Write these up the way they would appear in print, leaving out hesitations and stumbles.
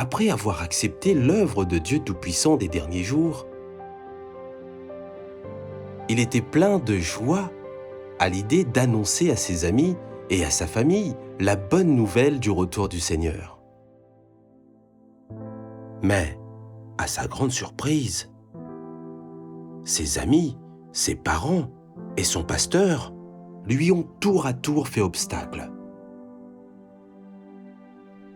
après avoir accepté l'œuvre de Dieu Tout-Puissant des derniers jours, il était plein de joie à l'idée d'annoncer à ses amis et à sa famille la bonne nouvelle du retour du Seigneur. Mais, à sa grande surprise, ses amis, ses parents et son pasteur lui ont tour à tour fait obstacle.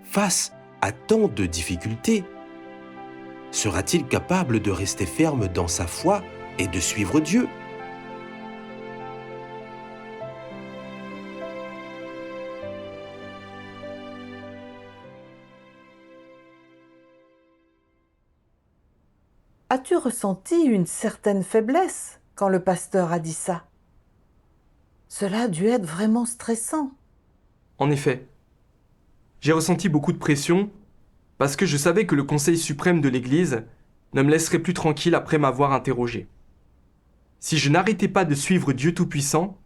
Face à tant de difficultés, sera-t-il capable de rester ferme dans sa foi et de suivre Dieu ? As-tu ressenti une certaine faiblesse quand le pasteur a dit ça? Cela a dû être vraiment stressant. En effet, j'ai ressenti beaucoup de pression parce que je savais que le Conseil suprême de l'Église ne me laisserait plus tranquille après m'avoir interrogé. Si je n'arrêtais pas de suivre Dieu Tout-Puissant,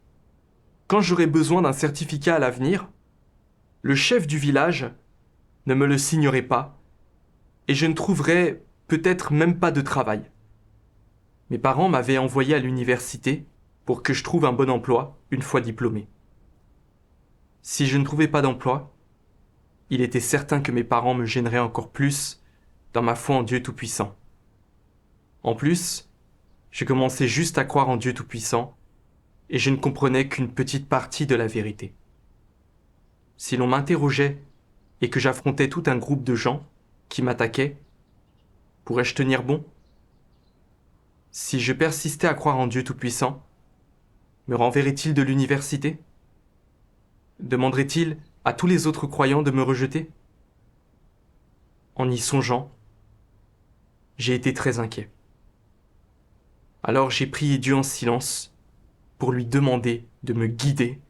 quand j'aurais besoin d'un certificat à l'avenir, le chef du village ne me le signerait pas et je ne trouverais peut-être même pas de travail. Mes parents m'avaient envoyé à l'université pour que je trouve un bon emploi une fois diplômé. Si je ne trouvais pas d'emploi, il était certain que mes parents me gêneraient encore plus dans ma foi en Dieu Tout-Puissant. En plus, je commençais juste à croire en Dieu Tout-Puissant et je ne comprenais qu'une petite partie de la vérité. Si l'on m'interrogeait et que j'affrontais tout un groupe de gens qui m'attaquaient, pourrais-je tenir bon ? Si je persistais à croire en Dieu Tout-Puissant, me renverrait-il de l'université ? Demanderait-il à tous les autres croyants de me rejeter ? En y songeant, j'ai été très inquiet. Alors j'ai prié Dieu en silence pour lui demander de me guider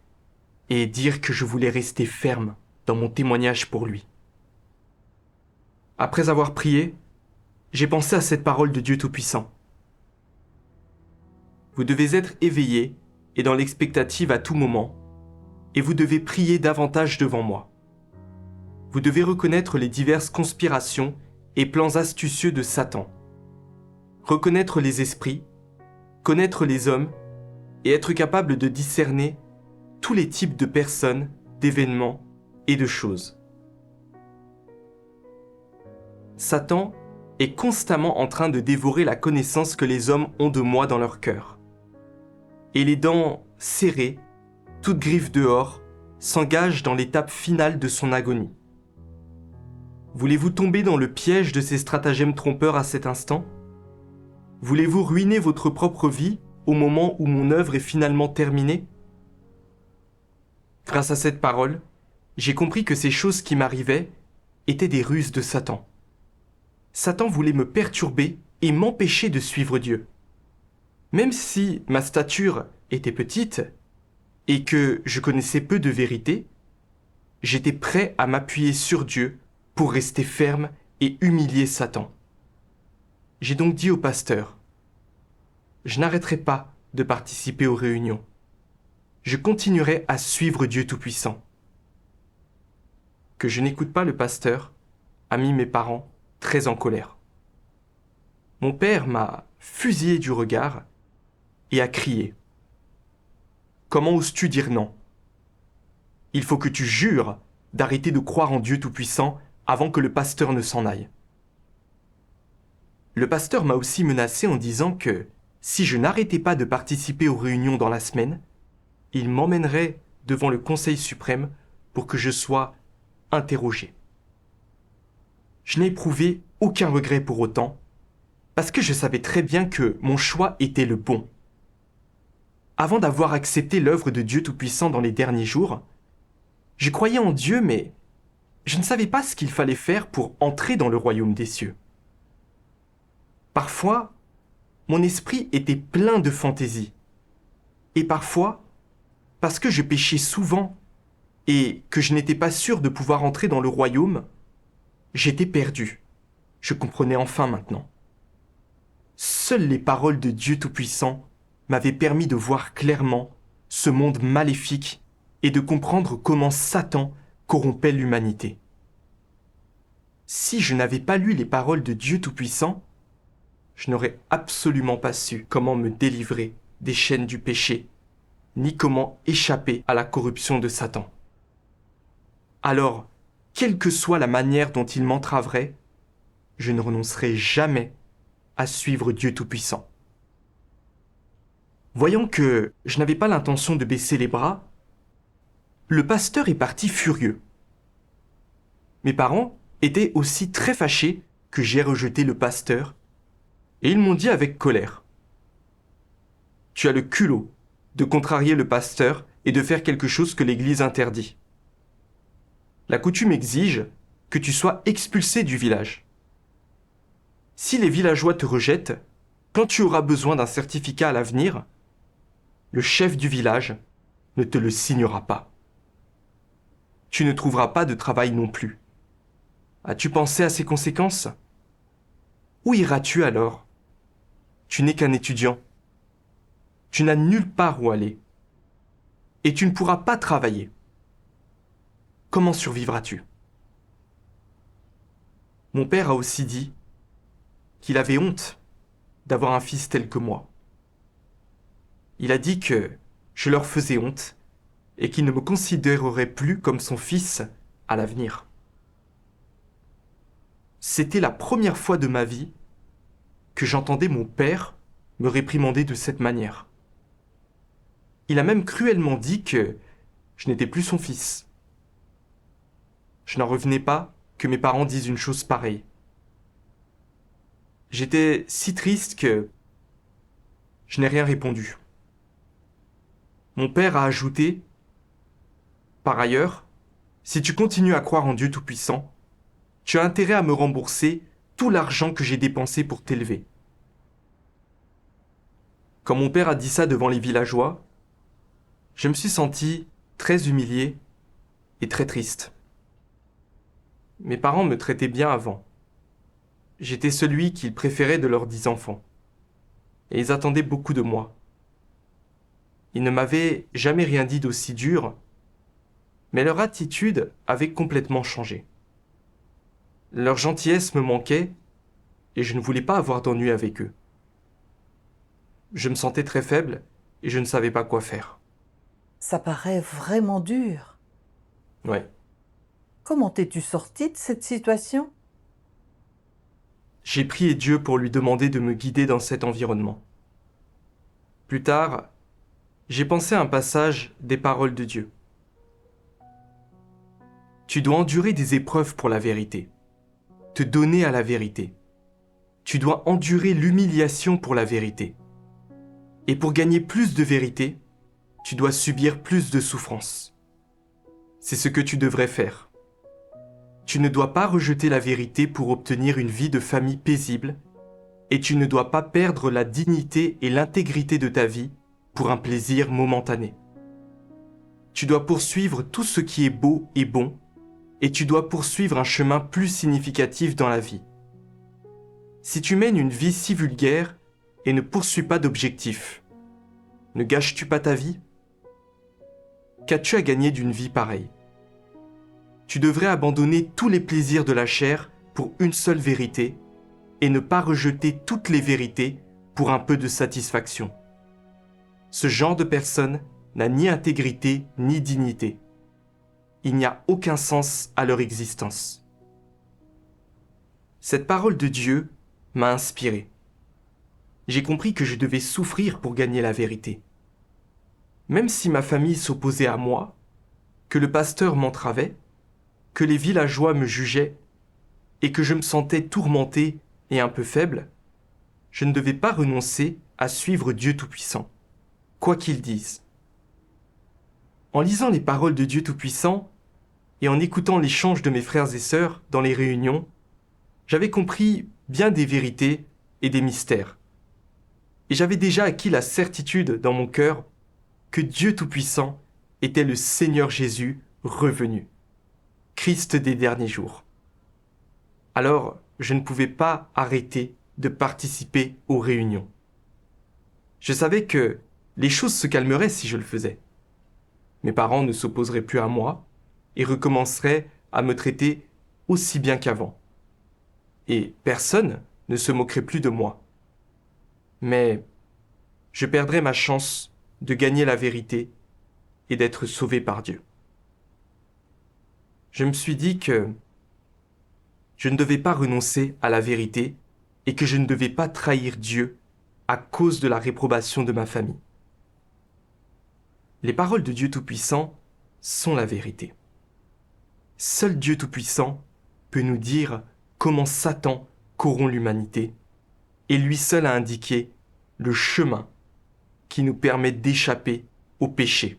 et dire que je voulais rester ferme dans mon témoignage pour lui. Après avoir prié, j'ai pensé à cette parole de Dieu Tout-Puissant. Vous devez être éveillés et dans l'expectative à tout moment, et vous devez prier davantage devant moi. Vous devez reconnaître les diverses conspirations et plans astucieux de Satan, reconnaître les esprits, connaître les hommes et être capable de discerner tous les types de personnes, d'événements et de choses. Satan est constamment en train de dévorer la connaissance que les hommes ont de moi dans leur cœur. Et les dents serrées, toutes griffes dehors, s'engage dans l'étape finale de son agonie. Voulez-vous tomber dans le piège de ces stratagèmes trompeurs à cet instant ? Voulez-vous ruiner votre propre vie au moment où mon œuvre est finalement terminée ? Grâce à cette parole, j'ai compris que ces choses qui m'arrivaient étaient des ruses de Satan. Satan voulait me perturber et m'empêcher de suivre Dieu. Même si ma stature était petite et que je connaissais peu de vérité, j'étais prêt à m'appuyer sur Dieu pour rester ferme et humilier Satan. J'ai donc dit au pasteur, je n'arrêterai pas de participer aux réunions. Je continuerai à suivre Dieu Tout-Puissant. Que je n'écoute pas le pasteur a mis mes parents très en colère. Mon père m'a fusillé du regard et a crié. Comment oses-tu dire non ? Il faut que tu jures d'arrêter de croire en Dieu Tout-Puissant avant que le pasteur ne s'en aille. Le pasteur m'a aussi menacé en disant que si je n'arrêtais pas de participer aux réunions dans la semaine, il m'emmènerait devant le Conseil suprême pour que je sois interrogé. Je n'ai éprouvé aucun regret pour autant, parce que je savais très bien que mon choix était le bon. Avant d'avoir accepté l'œuvre de Dieu Tout-Puissant dans les derniers jours, je croyais en Dieu, mais je ne savais pas ce qu'il fallait faire pour entrer dans le royaume des cieux. Parfois, mon esprit était plein de fantaisie. Et parfois, parce que je péchais souvent et que je n'étais pas sûr de pouvoir entrer dans le royaume, j'étais perdu. Je comprenais enfin maintenant. Seules les paroles de Dieu Tout-Puissant m'avaient permis de voir clairement ce monde maléfique et de comprendre comment Satan corrompait l'humanité. si je n'avais pas lu les paroles de Dieu Tout-Puissant, je n'aurais absolument pas su comment me délivrer des chaînes du péché, ni comment échapper à la corruption de Satan. Alors, quelle que soit la manière dont il m'entraverait, je ne renoncerai jamais à suivre Dieu Tout-Puissant. Voyant que je n'avais pas l'intention de baisser les bras, le pasteur est parti furieux. Mes parents étaient aussi très fâchés que j'ai rejeté le pasteur, et ils m'ont dit avec colère : « Tu as le culot de contrarier le pasteur et de faire quelque chose que l'Église interdit. La coutume exige que tu sois expulsé du village. Si les villageois te rejettent, quand tu auras besoin d'un certificat à l'avenir, le chef du village ne te le signera pas. Tu ne trouveras pas de travail non plus. As-tu pensé à ces conséquences ? Où iras-tu alors ? Tu n'es qu'un étudiant. Tu n'as nulle part où aller. Et tu ne pourras pas travailler. Comment survivras-tu ? » Mon père a aussi dit qu'il avait honte d'avoir un fils tel que moi. Il a dit que je leur faisais honte et qu'il ne me considérerait plus comme son fils à l'avenir. C'était la première fois de ma vie que j'entendais mon père me réprimander de cette manière. Il a même cruellement dit que je n'étais plus son fils. Je n'en revenais pas que mes parents disent une chose pareille. J'étais si triste que je n'ai rien répondu. Mon père a ajouté : « Par ailleurs, si tu continues à croire en Dieu Tout-Puissant, tu as intérêt à me rembourser tout l'argent que j'ai dépensé pour t'élever. » Quand mon père a dit ça devant les villageois, je me suis senti très humilié et très triste. Mes parents me traitaient bien avant. J'étais celui qu'ils préféraient de leurs 10 enfants. Et ils attendaient beaucoup de moi. Ils ne m'avaient jamais rien dit d'aussi dur, mais leur attitude avait complètement changé. Leur gentillesse me manquait et je ne voulais pas avoir d'ennui avec eux. Je me sentais très faible et je ne savais pas quoi faire. Ça paraît vraiment dur. Ouais. Comment t'es-tu sorti de cette situation ? J'ai prié Dieu pour lui demander de me guider dans cet environnement. Plus tard, j'ai pensé à un passage des paroles de Dieu. Tu dois endurer des épreuves pour la vérité, te donner à la vérité. Tu dois endurer l'humiliation pour la vérité. Et pour gagner plus de vérité, tu dois subir plus de souffrance. C'est ce que tu devrais faire. Tu ne dois pas rejeter la vérité pour obtenir une vie de famille paisible, et tu ne dois pas perdre la dignité et l'intégrité de ta vie pour un plaisir momentané. Tu dois poursuivre tout ce qui est beau et bon, et tu dois poursuivre un chemin plus significatif dans la vie. Si tu mènes une vie si vulgaire et ne poursuis pas d'objectif, ne gâches-tu pas ta vie ? Qu'as-tu à gagner d'une vie pareille ? Tu devrais abandonner tous les plaisirs de la chair pour une seule vérité et ne pas rejeter toutes les vérités pour un peu de satisfaction. Ce genre de personne n'a ni intégrité ni dignité. Il n'y a aucun sens à leur existence. Cette parole de Dieu m'a inspiré. J'ai compris que je devais souffrir pour gagner la vérité. Même si ma famille s'opposait à moi, que le pasteur m'entravait, que les villageois me jugeaient et que je me sentais tourmenté et un peu faible, je ne devais pas renoncer à suivre Dieu Tout-Puissant, quoi qu'il dise. En lisant les paroles de Dieu Tout-Puissant et en écoutant l'échange de mes frères et sœurs dans les réunions, j'avais compris bien des vérités et des mystères. Et j'avais déjà acquis la certitude dans mon cœur que Dieu Tout-Puissant était le Seigneur Jésus revenu, Christ des derniers jours. Alors, je ne pouvais pas arrêter de participer aux réunions. Je savais que les choses se calmeraient si je le faisais. Mes parents ne s'opposeraient plus à moi et recommenceraient à me traiter aussi bien qu'avant. et personne ne se moquerait plus de moi. Mais je perdrais ma chance de gagner la vérité et d'être sauvé par Dieu. Je me suis dit que je ne devais pas renoncer à la vérité et que je ne devais pas trahir Dieu à cause de la réprobation de ma famille. Les paroles de Dieu Tout-Puissant sont la vérité. Seul Dieu Tout-Puissant peut nous dire comment Satan corrompt l'humanité, et lui seul a indiqué le chemin qui nous permet d'échapper au péché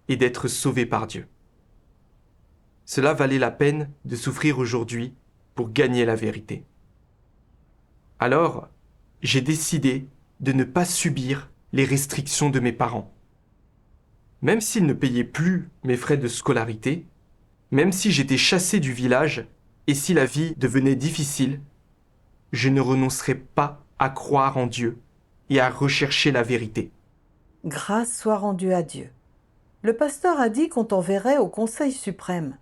et d'être sauvés par Dieu. Cela valait la peine de souffrir aujourd'hui pour gagner la vérité. Alors, j'ai décidé de ne pas subir les restrictions de mes parents. Même s'ils ne payaient plus mes frais de scolarité, même si j'étais chassé du village et si la vie devenait difficile, je ne renoncerai pas à croire en Dieu et à rechercher la vérité. Grâce soit rendue à Dieu. Le pasteur a dit qu'on t'enverrait au Conseil suprême.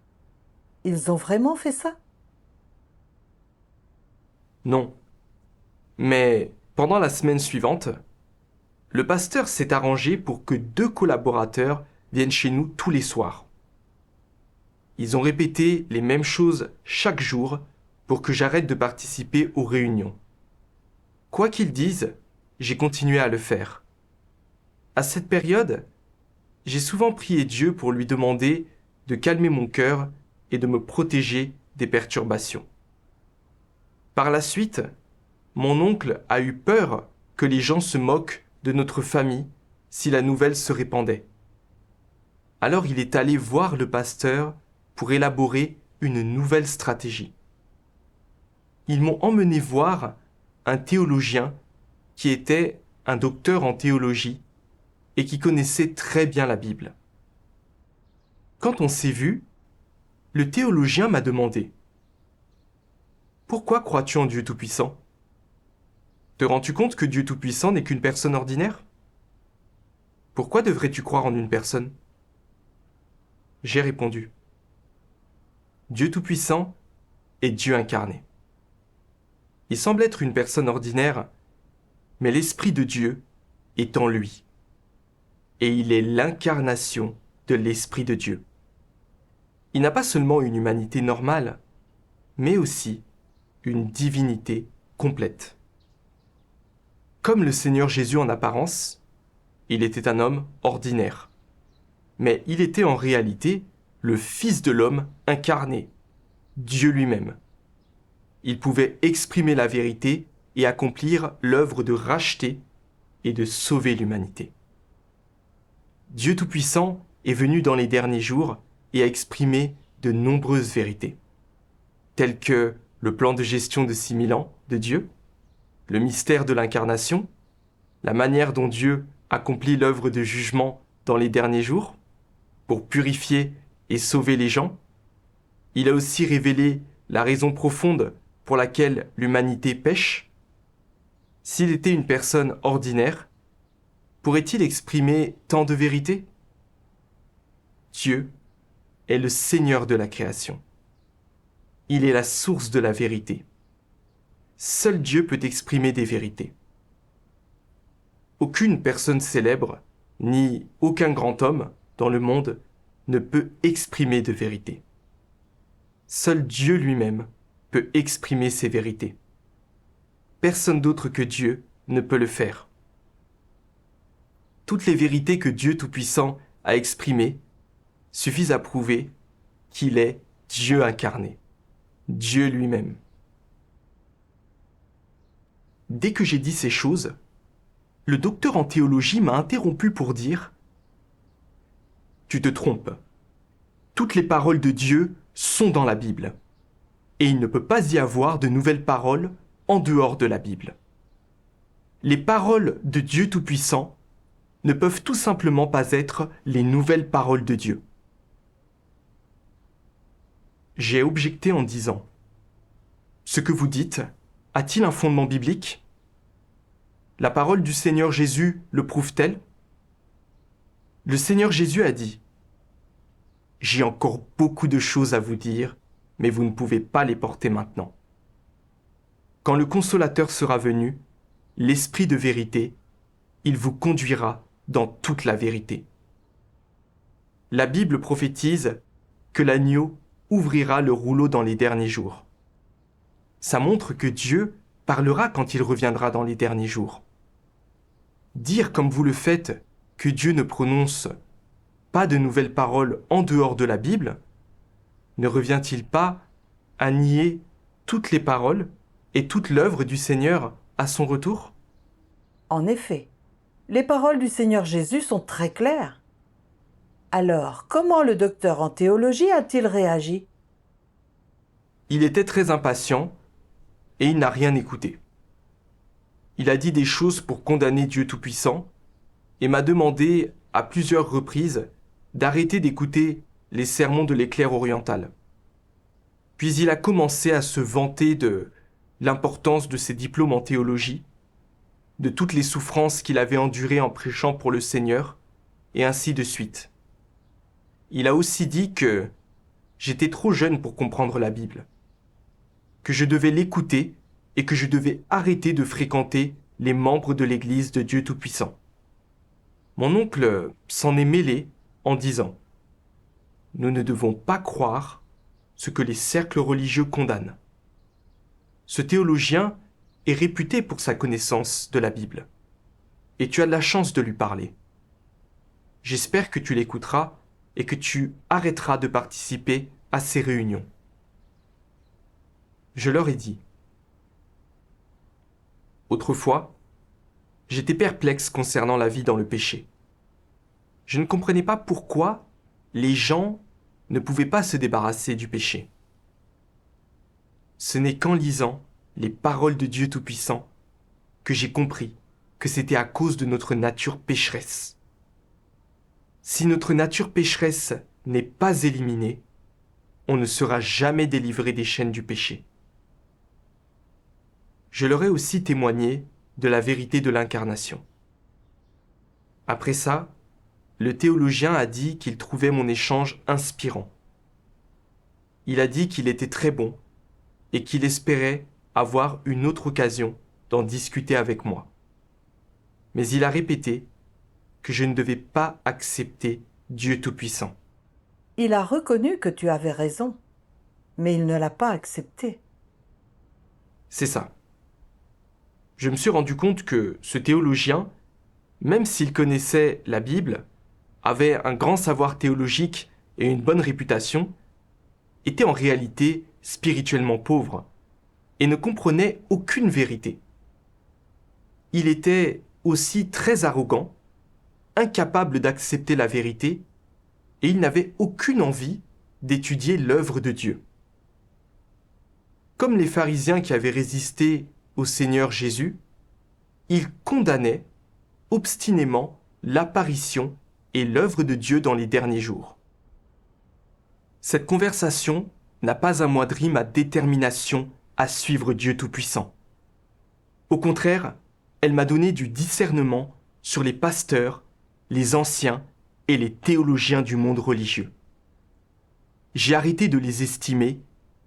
Ils ont vraiment fait ça? Non. Mais pendant la semaine suivante, le pasteur s'est arrangé pour que 2 collaborateurs viennent chez nous tous les soirs. Ils ont répété les mêmes choses chaque jour pour que j'arrête de participer aux réunions. Quoi qu'ils disent, j'ai continué à le faire. À cette période, j'ai souvent prié Dieu pour lui demander de calmer mon cœur et de me protéger des perturbations. Par la suite, mon oncle a eu peur que les gens se moquent de notre famille si la nouvelle se répandait. Alors il est allé voir le pasteur pour élaborer une nouvelle stratégie. Ils m'ont emmené voir un théologien qui était un docteur en théologie et qui connaissait très bien la Bible. Quand on s'est vu, le théologien m'a demandé « Pourquoi crois-tu en Dieu Tout-Puissant ? Te rends-tu compte que Dieu Tout-Puissant n'est qu'une personne ordinaire ? Pourquoi devrais-tu croire en une personne ?» J'ai répondu « Dieu Tout-Puissant est Dieu incarné. Il semble être une personne ordinaire, mais l'Esprit de Dieu est en lui. Et il est l'incarnation de l'Esprit de Dieu. Il n'a pas seulement une humanité normale, mais aussi une divinité complète. Comme le Seigneur Jésus en apparence, il était un homme ordinaire. Mais il était en réalité le Fils de l'homme incarné, Dieu lui-même. Il pouvait exprimer la vérité et accomplir l'œuvre de racheter et de sauver l'humanité. Dieu Tout-Puissant est venu dans les derniers jours et a exprimé de nombreuses vérités, telles que le plan de gestion de 6000 ans de Dieu, le mystère de l'incarnation, la manière dont Dieu accomplit l'œuvre de jugement dans les derniers jours, pour purifier et sauver les gens. Il a aussi révélé la raison profonde pour laquelle l'humanité pêche. S'il était une personne ordinaire, pourrait-il exprimer tant de vérité ? Dieu est le Seigneur de la création. Il est la source de la vérité. Seul Dieu peut exprimer des vérités. Aucune personne célèbre, ni aucun grand homme dans le monde ne peut exprimer de vérité. Seul Dieu lui-même peut exprimer ces vérités. Personne d'autre que Dieu ne peut le faire. Toutes les vérités que Dieu Tout-Puissant a exprimées suffisent à prouver qu'il est Dieu incarné, Dieu lui-même. Dès que j'ai dit ces choses, le docteur en théologie m'a interrompu pour dire « Tu te trompes. Toutes les paroles de Dieu sont dans la Bible. Et il ne peut pas y avoir de nouvelles paroles en dehors de la Bible. Les paroles de Dieu Tout-Puissant ne peuvent tout simplement pas être les nouvelles paroles de Dieu. » J'ai objecté en disant « Ce que vous dites a-t-il un fondement biblique ? La parole du Seigneur Jésus le prouve-t-elle ? Le Seigneur Jésus a dit « J'ai encore beaucoup de choses à vous dire, mais vous ne pouvez pas les porter maintenant. quand le Consolateur sera venu, l'Esprit de vérité, il vous conduira dans toute la vérité. La Bible prophétise que l'agneau ouvrira le rouleau dans les derniers jours. Ça montre que Dieu parlera quand il reviendra dans les derniers jours. Dire comme vous le faites que Dieu ne prononce pas de nouvelles paroles en dehors de la Bible, ne revient-il pas à nier toutes les paroles et toute l'œuvre du Seigneur à son retour? En effet, les paroles du Seigneur Jésus sont très claires. Alors, comment le docteur en théologie a-t-il réagi? Il était très impatient et il n'a rien écouté. Il a dit des choses pour condamner Dieu Tout-Puissant et m'a demandé à plusieurs reprises d'arrêter d'écouter les sermons de l'éclair oriental. Puis il a commencé à se vanter de l'importance de ses diplômes en théologie, de toutes les souffrances qu'il avait endurées en prêchant pour le Seigneur, et ainsi de suite. Il a aussi dit que j'étais trop jeune pour comprendre la Bible, que je devais l'écouter et que je devais arrêter de fréquenter les membres de l'Église de Dieu Tout-Puissant. Mon oncle s'en est mêlé en disant « Nous ne devons pas croire ce que les cercles religieux condamnent. » Ce théologien est réputé pour sa connaissance de la Bible, et tu as de la chance de lui parler. J'espère que tu l'écouteras et que tu arrêteras de participer à ces réunions. Je leur ai dit. Autrefois, j'étais perplexe concernant la vie dans le péché. Je ne comprenais pas pourquoi les gens ne pouvaient pas se débarrasser du péché. Ce n'est qu'en lisant les paroles de Dieu Tout-Puissant que j'ai compris que c'était à cause de notre nature pécheresse. Si notre nature pécheresse n'est pas éliminée, on ne sera jamais délivré des chaînes du péché. Je leur ai aussi témoigné de la vérité de l'incarnation. Après ça, le théologien a dit qu'il trouvait mon échange inspirant. Il a dit qu'il était très bon et qu'il espérait avoir une autre occasion d'en discuter avec moi. Mais il a répété que je ne devais pas accepter Dieu Tout-Puissant. Il a reconnu que tu avais raison, mais il ne l'a pas accepté. C'est ça. Je me suis rendu compte que ce théologien, même s'il connaissait la Bible, avait un grand savoir théologique et une bonne réputation, était en réalité spirituellement pauvre et ne comprenait aucune vérité. Il était aussi très arrogant, incapable d'accepter la vérité, et il n'avait aucune envie d'étudier l'œuvre de Dieu. Comme les pharisiens qui avaient résisté au Seigneur Jésus, il condamnait obstinément l'apparition et l'œuvre de Dieu dans les derniers jours. Cette conversation n'a pas amoindri ma détermination à suivre Dieu Tout-Puissant. Au contraire, elle m'a donné du discernement sur les pasteurs, les anciens et les théologiens du monde religieux. J'ai arrêté de les estimer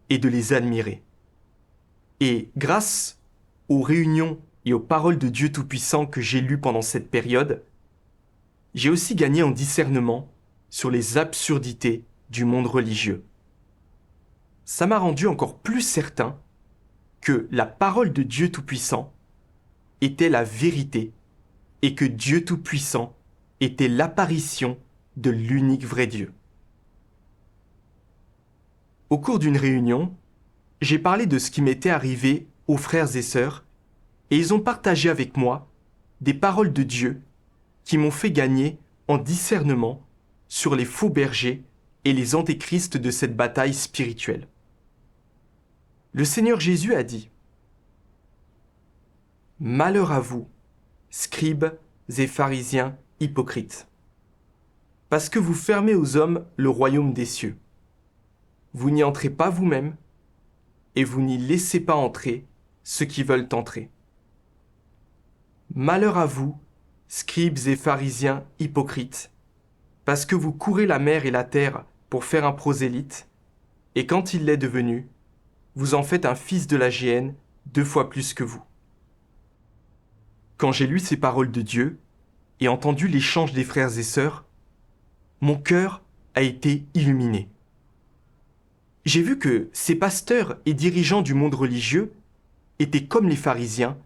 et de les admirer. Et grâce aux réunions et aux paroles de Dieu Tout-Puissant que j'ai lues pendant cette période, j'ai aussi gagné en discernement sur les absurdités du monde religieux. Ça m'a rendu encore plus certain que la parole de Dieu Tout-Puissant était la vérité et que Dieu Tout-Puissant était l'apparition de l'unique vrai Dieu. Au cours d'une réunion, j'ai parlé de ce qui m'était arrivé aux frères et sœurs et ils ont partagé avec moi des paroles de Dieu qui m'ont fait gagner en discernement sur les faux bergers et les antéchrists de cette bataille spirituelle. Le Seigneur Jésus a dit « Malheur à vous, scribes et pharisiens hypocrites, parce que vous fermez aux hommes le royaume des cieux. Vous n'y entrez pas vous-même, et vous n'y laissez pas entrer ceux qui veulent entrer. Malheur à vous, scribes et pharisiens hypocrites, parce que vous courez la mer et la terre pour faire un prosélyte, et quand il l'est devenu, vous en faites un fils de la géhenne 2 fois plus que vous. Quand j'ai lu ces paroles de Dieu et entendu l'échange des frères et sœurs, mon cœur a été illuminé. J'ai vu que ces pasteurs et dirigeants du monde religieux étaient comme les pharisiens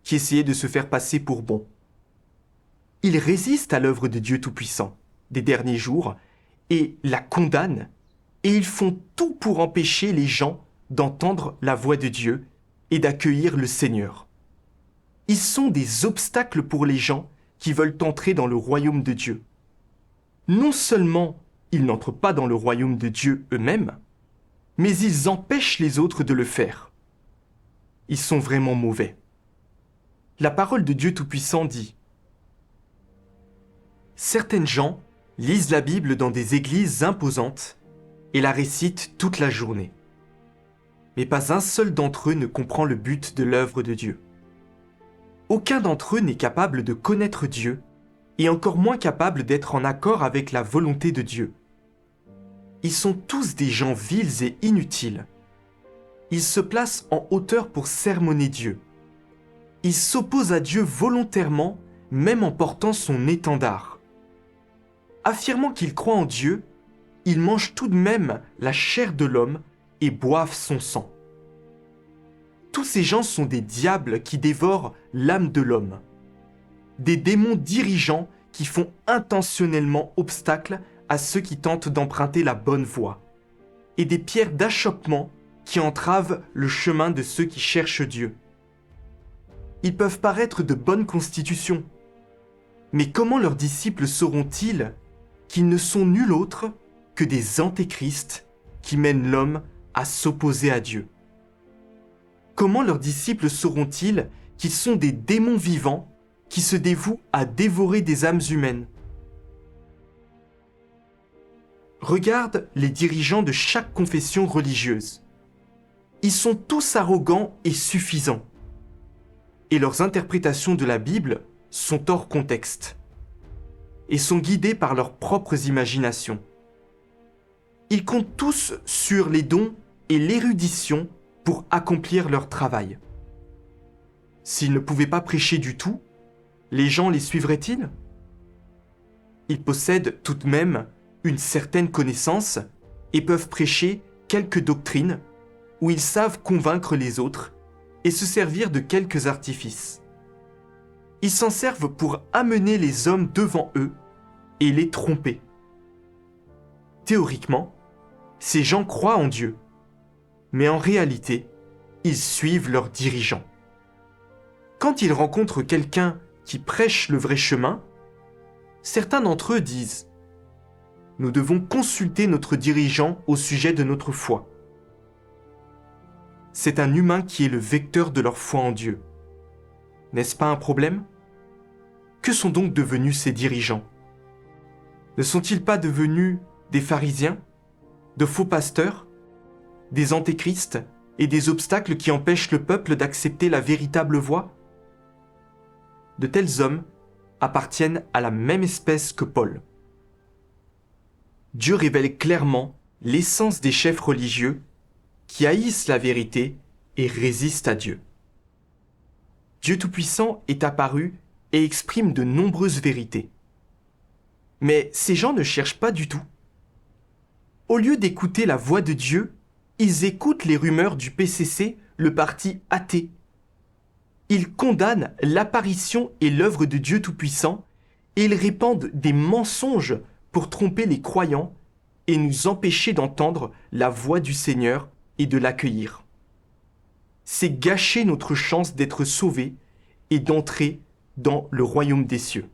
qui essayaient de se faire passer pour bons. Ils résistent à l'œuvre de Dieu Tout-Puissant des derniers jours et la condamnent, et ils font tout pour empêcher les gens d'entendre la voix de Dieu et d'accueillir le Seigneur. Ils sont des obstacles pour les gens qui veulent entrer dans le royaume de Dieu. Non seulement ils n'entrent pas dans le royaume de Dieu eux-mêmes, mais ils empêchent les autres de le faire. Ils sont vraiment mauvais. La parole de Dieu Tout-Puissant dit : certaines gens lisent la Bible dans des églises imposantes et la récitent toute la journée. Mais pas un seul d'entre eux ne comprend le but de l'œuvre de Dieu. Aucun d'entre eux n'est capable de connaître Dieu et encore moins capable d'être en accord avec la volonté de Dieu. Ils sont tous des gens vils et inutiles. Ils se placent en hauteur pour sermonner Dieu. Ils s'opposent à Dieu volontairement, même en portant son étendard. Affirmant qu'ils croient en Dieu, ils mangent tout de même la chair de l'homme et boivent son sang. Tous ces gens sont des diables qui dévorent l'âme de l'homme. Des démons dirigeants qui font intentionnellement obstacle à ceux qui tentent d'emprunter la bonne voie. Et des pierres d'achoppement qui entravent le chemin de ceux qui cherchent Dieu. Ils peuvent paraître de bonne constitution. Mais comment leurs disciples sauront-ils qu'ils ne sont nul autre que des antéchrists qui mènent l'homme à s'opposer à Dieu? Comment leurs disciples sauront-ils qu'ils sont des démons vivants qui se dévouent à dévorer des âmes humaines? Regarde les dirigeants de chaque confession religieuse. Ils sont tous arrogants et suffisants. Et leurs interprétations de la Bible sont hors contexte et sont guidés par leurs propres imaginations. Ils comptent tous sur les dons et l'érudition pour accomplir leur travail. S'ils ne pouvaient pas prêcher du tout, les gens les suivraient-ils? Ils possèdent tout de même une certaine connaissance et peuvent prêcher quelques doctrines où ils savent convaincre les autres et se servir de quelques artifices. Ils s'en servent pour amener les hommes devant eux et les tromper. Théoriquement, ces gens croient en Dieu, mais en réalité, ils suivent leurs dirigeants. Quand ils rencontrent quelqu'un qui prêche le vrai chemin, certains d'entre eux disent : nous devons consulter notre dirigeant au sujet de notre foi. C'est un humain qui est le vecteur de leur foi en Dieu. N'est-ce pas un problème? Que sont donc devenus ces dirigeants? Ne sont-ils pas devenus des pharisiens, de faux pasteurs, des antéchrists et des obstacles qui empêchent le peuple d'accepter la véritable voie? De tels hommes appartiennent à la même espèce que Paul. Dieu révèle clairement l'essence des chefs religieux qui haïssent la vérité et résistent à Dieu. Dieu Tout-Puissant est apparu et exprime de nombreuses vérités. Mais ces gens ne cherchent pas du tout. Au lieu d'écouter la voix de Dieu, ils écoutent les rumeurs du PCC, le parti athée. Ils condamnent l'apparition et l'œuvre de Dieu Tout-Puissant et ils répandent des mensonges pour tromper les croyants et nous empêcher d'entendre la voix du Seigneur et de l'accueillir. C'est gâcher notre chance d'être sauvés et d'entrer dans le royaume des cieux.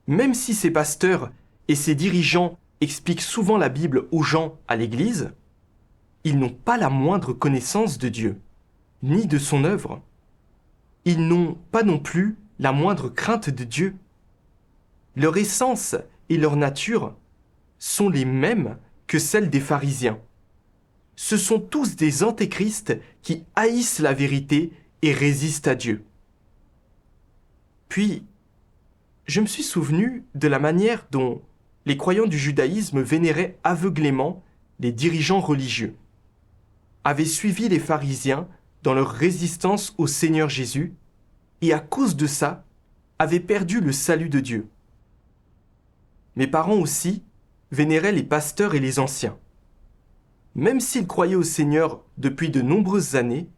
Même si ces pasteurs et ces dirigeants expliquent souvent la Bible aux gens à l'église, ils n'ont pas la moindre connaissance de Dieu, ni de son œuvre. Ils n'ont pas non plus la moindre crainte de Dieu. Leur essence et leur nature sont les mêmes que celles des pharisiens. Ce sont tous des antéchrists qui haïssent la vérité et résistent à Dieu. Puis, je me suis souvenu de la manière dont les croyants du judaïsme vénéraient aveuglément les dirigeants religieux, avaient suivi les pharisiens dans leur résistance au Seigneur Jésus et à cause de ça, avaient perdu le salut de Dieu. Mes parents aussi vénéraient les pasteurs et les anciens. Même s'ils croyaient au Seigneur depuis de nombreuses années,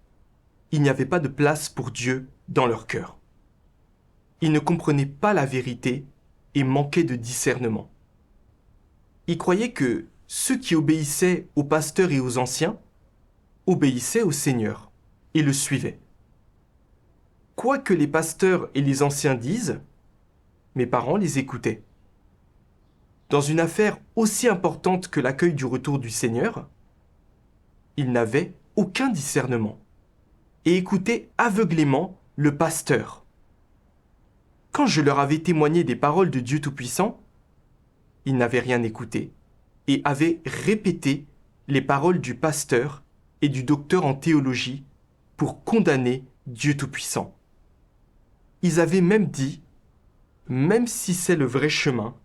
il n'y avait pas de place pour Dieu dans leur cœur. Ils ne comprenaient pas la vérité et manquaient de discernement. Ils croyaient que ceux qui obéissaient aux pasteurs et aux anciens obéissaient au Seigneur et le suivaient. Quoi que les pasteurs et les anciens disent, mes parents les écoutaient. Dans une affaire aussi importante que l'accueil du retour du Seigneur, ils n'avaient aucun discernement et écoutaient aveuglément le pasteur. Quand je leur avais témoigné des paroles de Dieu Tout-Puissant, ils n'avaient rien écouté et avaient répété les paroles du pasteur et du docteur en théologie pour condamner Dieu Tout-Puissant. Ils avaient même dit, même si c'est le vrai chemin,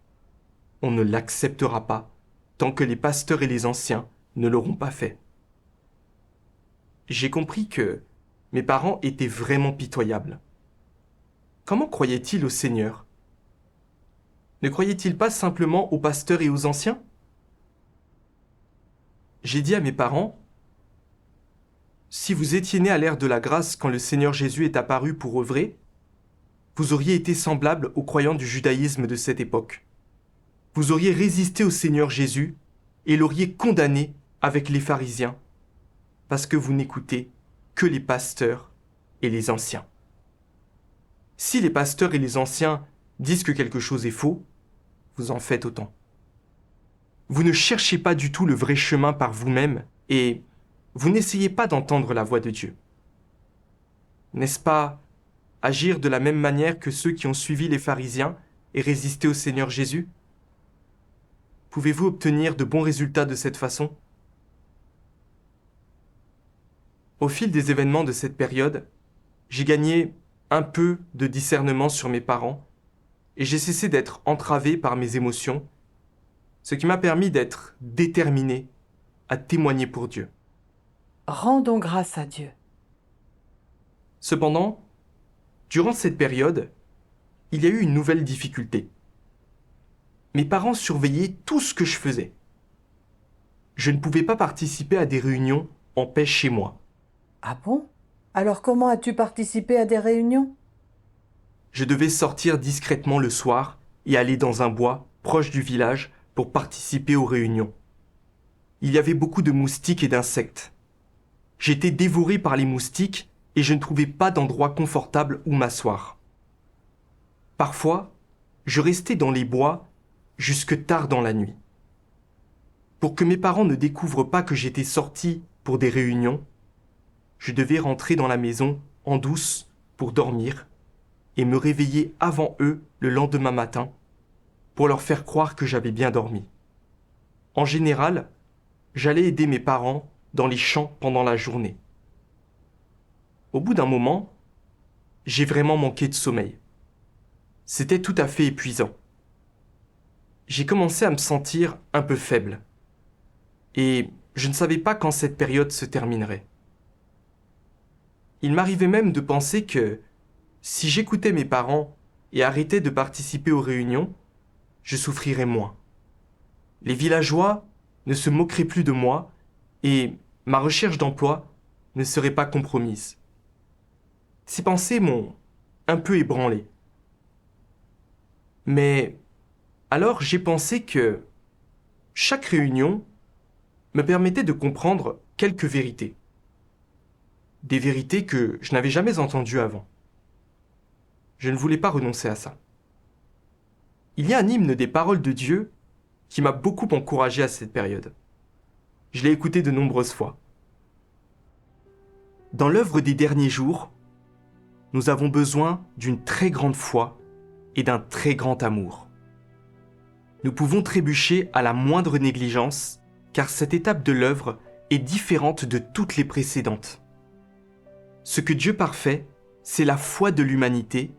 on ne l'acceptera pas tant que les pasteurs et les anciens ne l'auront pas fait. J'ai compris que mes parents étaient vraiment pitoyables. Comment croyaient-ils au Seigneur ? Ne croyaient-ils pas simplement aux pasteurs et aux anciens ? J'ai dit à mes parents, « Si vous étiez nés à l'ère de la grâce quand le Seigneur Jésus est apparu pour œuvrer, vous auriez été semblables aux croyants du judaïsme de cette époque. Vous auriez résisté au Seigneur Jésus et l'auriez condamné avec les pharisiens, parce que vous n'écoutez que les pasteurs et les anciens. Si les pasteurs et les anciens disent que quelque chose est faux, vous en faites autant. Vous ne cherchez pas du tout le vrai chemin par vous-même et vous n'essayez pas d'entendre la voix de Dieu. N'est-ce pas agir de la même manière que ceux qui ont suivi les pharisiens et résisté au Seigneur Jésus ? Pouvez-vous obtenir de bons résultats de cette façon ? Au fil des événements de cette période, j'ai gagné un peu de discernement sur mes parents et j'ai cessé d'être entravé par mes émotions, ce qui m'a permis d'être déterminé à témoigner pour Dieu. Rendons grâce à Dieu. Cependant, durant cette période, il y a eu une nouvelle difficulté. Mes parents surveillaient tout ce que je faisais. Je ne pouvais pas participer à des réunions en paix chez moi. Ah bon? Alors comment as-tu participé à des réunions? Je devais sortir discrètement le soir et aller dans un bois proche du village pour participer aux réunions. Il y avait beaucoup de moustiques et d'insectes. J'étais dévoré par les moustiques et je ne trouvais pas d'endroit confortable où m'asseoir. Parfois, je restais dans les bois jusque tard dans la nuit. Pour que mes parents ne découvrent pas que j'étais sorti pour des réunions, je devais rentrer dans la maison en douce pour dormir et me réveiller avant eux le lendemain matin pour leur faire croire que j'avais bien dormi. En général, j'allais aider mes parents dans les champs pendant la journée. Au bout d'un moment, j'ai vraiment manqué de sommeil. C'était tout à fait épuisant. J'ai commencé à me sentir un peu faible. Et je ne savais pas quand cette période se terminerait. Il m'arrivait même de penser que si j'écoutais mes parents et arrêtais de participer aux réunions, je souffrirais moins. Les villageois ne se moqueraient plus de moi et ma recherche d'emploi ne serait pas compromise. Ces pensées m'ont un peu ébranlé. Mais alors j'ai pensé que chaque réunion me permettait de comprendre quelques vérités. Des vérités que je n'avais jamais entendues avant. Je ne voulais pas renoncer à ça. Il y a un hymne des paroles de Dieu qui m'a beaucoup encouragé à cette période. Je l'ai écouté de nombreuses fois. Dans l'œuvre des derniers jours, nous avons besoin d'une très grande foi et d'un très grand amour. Nous pouvons trébucher à la moindre négligence, car cette étape de l'œuvre est différente de toutes les précédentes. Ce que Dieu parfait, c'est la foi de l'humanité,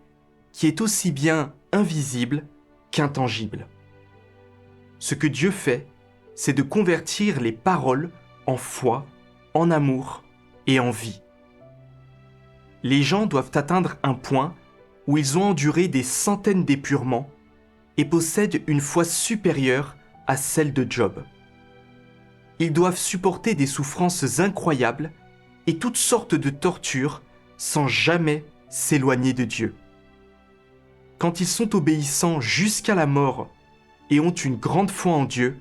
qui est aussi bien invisible qu'intangible. Ce que Dieu fait, c'est de convertir les paroles en foi, en amour et en vie. les gens doivent atteindre un point où ils ont enduré des centaines d'épurements et possèdent une foi supérieure à celle de Job. Ils doivent supporter des souffrances incroyables et toutes sortes de tortures sans jamais s'éloigner de Dieu. Quand ils sont obéissants jusqu'à la mort et ont une grande foi en Dieu,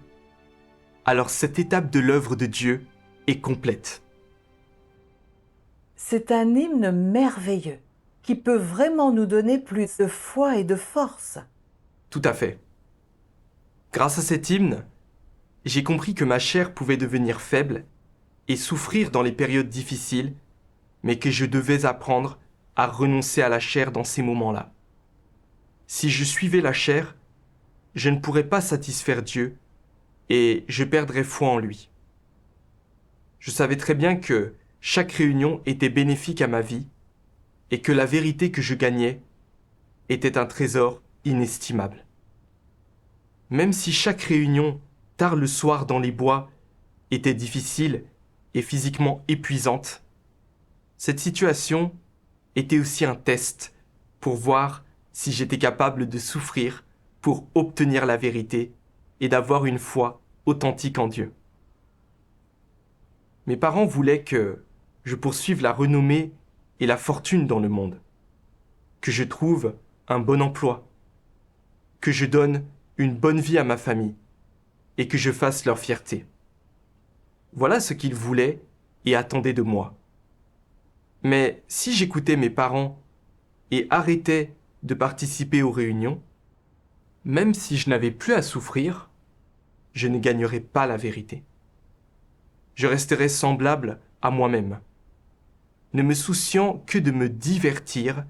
alors cette étape de l'œuvre de Dieu est complète. C'est un hymne merveilleux qui peut vraiment nous donner plus de foi et de force. Tout à fait. Grâce à cet hymne, j'ai compris que ma chair pouvait devenir faible et souffrir dans les périodes difficiles, mais que je devais apprendre à renoncer à la chair dans ces moments-là. Si je suivais la chair, je ne pourrais pas satisfaire Dieu et je perdrais foi en lui. Je savais très bien que chaque réunion était bénéfique à ma vie et que la vérité que je gagnais était un trésor inestimable. Même si chaque réunion, tard le soir dans les bois, était difficile et physiquement épuisante, cette situation était aussi un test pour voir si j'étais capable de souffrir pour obtenir la vérité et d'avoir une foi authentique en Dieu. Mes parents voulaient que je poursuive la renommée et la fortune dans le monde, que je trouve un bon emploi, que je donne une bonne vie à ma famille et que je fasse leur fierté. Voilà ce qu'ils voulaient et attendaient de moi. Mais si j'écoutais mes parents et arrêtais de participer aux réunions, même si je n'avais plus à souffrir, je ne gagnerais pas la vérité. Je resterais semblable à moi-même, ne me souciant que de me divertir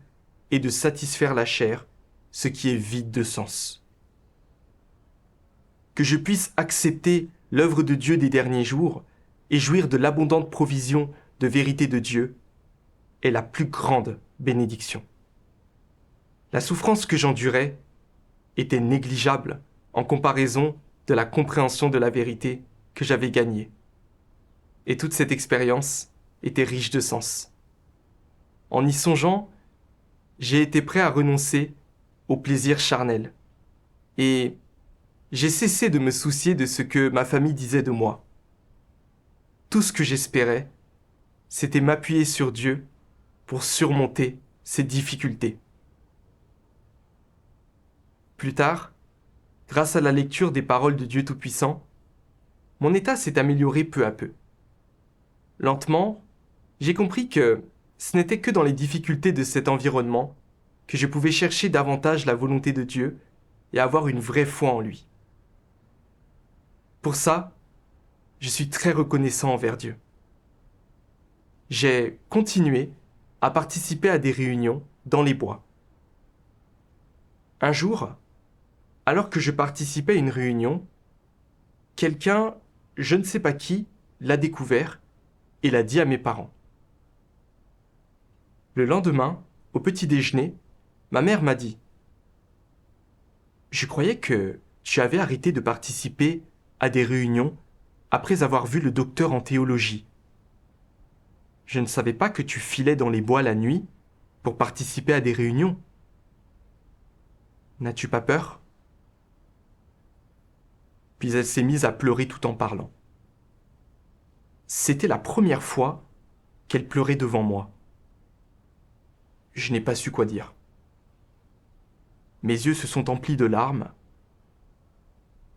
et de satisfaire la chair, ce qui est vide de sens. Que je puisse accepter l'œuvre de Dieu des derniers jours et jouir de l'abondante provision de vérité de Dieu est la plus grande bénédiction. La souffrance que j'endurais était négligeable en comparaison de la compréhension de la vérité que j'avais gagnée. Et toute cette expérience était riche de sens. En y songeant, j'ai été prêt à renoncer au plaisir charnel. Et j'ai cessé de me soucier de ce que ma famille disait de moi. Tout ce que j'espérais, c'était m'appuyer sur Dieu pour surmonter ces difficultés. Plus tard, grâce à la lecture des paroles de Dieu Tout-Puissant, mon état s'est amélioré peu à peu. Lentement, j'ai compris que ce n'était que dans les difficultés de cet environnement que je pouvais chercher davantage la volonté de Dieu et avoir une vraie foi en lui. Pour ça, je suis très reconnaissant envers Dieu. J'ai continué à participer à des réunions dans les bois. Un jour, alors que je participais à une réunion, quelqu'un, je ne sais pas qui, l'a découvert et l'a dit à mes parents. Le lendemain, au petit déjeuner, ma mère m'a dit « Je croyais que tu avais arrêté de participer à des réunions après avoir vu le docteur en théologie. Je ne savais pas que tu filais dans les bois la nuit pour participer à des réunions. N'as-tu pas peur ?» Puis elle s'est mise à pleurer tout en parlant. C'était la première fois qu'elle pleurait devant moi. Je n'ai pas su quoi dire. Mes yeux se sont emplis de larmes.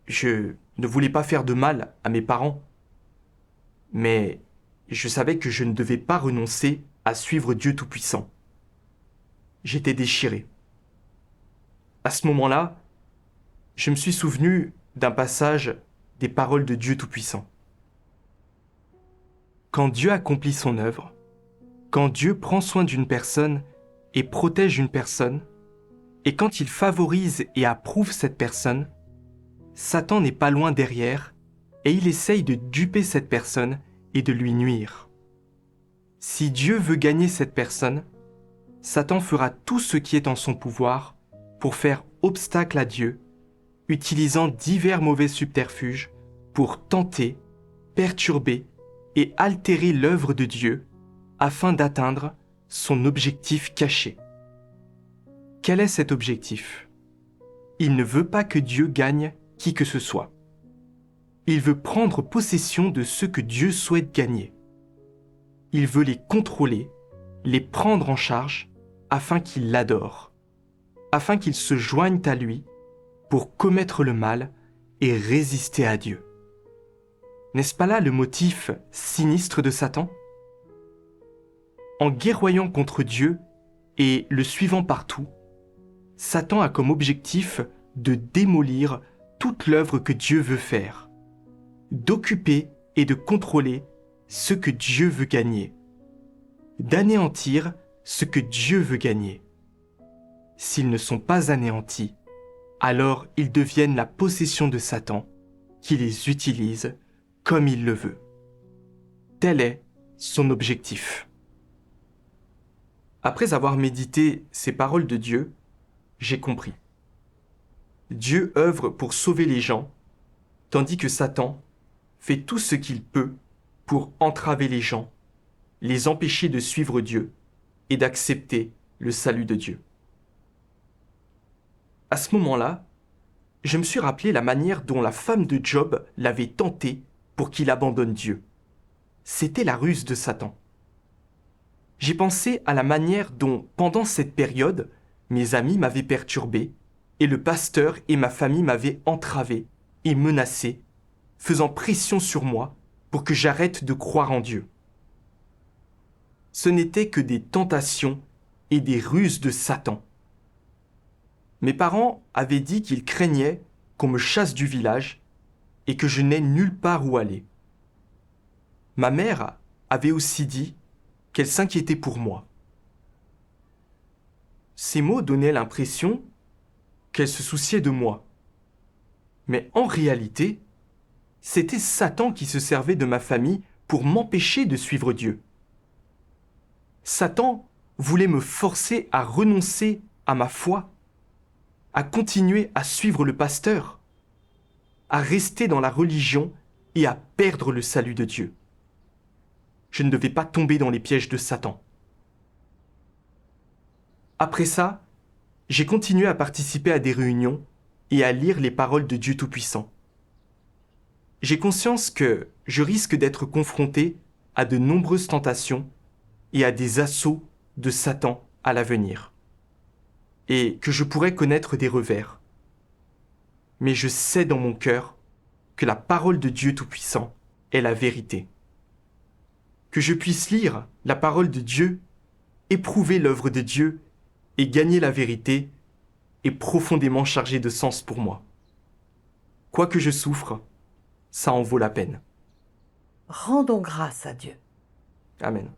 Je ne voulais pas faire de mal à mes parents, mais je savais que je ne devais pas renoncer à suivre Dieu Tout-Puissant. J'étais déchiré. À ce moment-là, je me suis souvenu d'un passage des paroles de Dieu Tout-Puissant. Quand Dieu accomplit son œuvre, quand Dieu prend soin d'une personne et protège une personne, et quand il favorise et approuve cette personne, Satan n'est pas loin derrière et il essaye de duper cette personne et de lui nuire. Si Dieu veut gagner cette personne, Satan fera tout ce qui est en son pouvoir pour faire obstacle à Dieu, utilisant divers mauvais subterfuges pour tenter, perturber et altérer l'œuvre de Dieu afin d'atteindre son objectif caché. Quel est cet objectif? Il ne veut pas que Dieu gagne qui que ce soit. Il veut prendre possession de ce que Dieu souhaite gagner. Il veut les contrôler, les prendre en charge, afin qu'ils l'adorent, afin qu'ils se joignent à lui pour commettre le mal et résister à Dieu. N'est-ce pas là le motif sinistre de Satan? En guerroyant contre Dieu et le suivant partout, Satan a comme objectif de démolir toute l'œuvre que Dieu veut faire, d'occuper et de contrôler ce que Dieu veut gagner, d'anéantir ce que Dieu veut gagner. S'ils ne sont pas anéantis, alors ils deviennent la possession de Satan, qui les utilise comme il le veut. Tel est son objectif. Après avoir médité ces paroles de Dieu, j'ai compris. Dieu œuvre pour sauver les gens, tandis que Satan fait tout ce qu'il peut pour entraver les gens, les empêcher de suivre Dieu et d'accepter le salut de Dieu. À ce moment-là, je me suis rappelé la manière dont la femme de Job l'avait tenté pour qu'il abandonne Dieu. C'était la ruse de Satan. J'ai pensé à la manière dont, pendant cette période, mes amis m'avaient perturbé et le pasteur et ma famille m'avaient entravé et menacé, faisant pression sur moi pour que j'arrête de croire en Dieu. Ce n'étaient que des tentations et des ruses de Satan. Mes parents avaient dit qu'ils craignaient qu'on me chasse du village et que je n'ai nulle part où aller. Ma mère avait aussi dit qu'elle s'inquiétait pour moi. Ces mots donnaient l'impression qu'elle se souciait de moi. Mais en réalité, c'était Satan qui se servait de ma famille pour m'empêcher de suivre Dieu. Satan voulait me forcer à renoncer à ma foi, à continuer à suivre le pasteur, à rester dans la religion et à perdre le salut de Dieu. Je ne devais pas tomber dans les pièges de Satan. Après ça, j'ai continué à participer à des réunions et à lire les paroles de Dieu Tout-Puissant. J'ai conscience que je risque d'être confronté à de nombreuses tentations et à des assauts de Satan à l'avenir, et que je pourrais connaître des revers. Mais je sais dans mon cœur que la parole de Dieu Tout-Puissant est la vérité. Que je puisse lire la parole de Dieu, éprouver l'œuvre de Dieu et gagner la vérité est profondément chargé de sens pour moi. Quoi que je souffre, ça en vaut la peine. Rendons grâce à Dieu. Amen.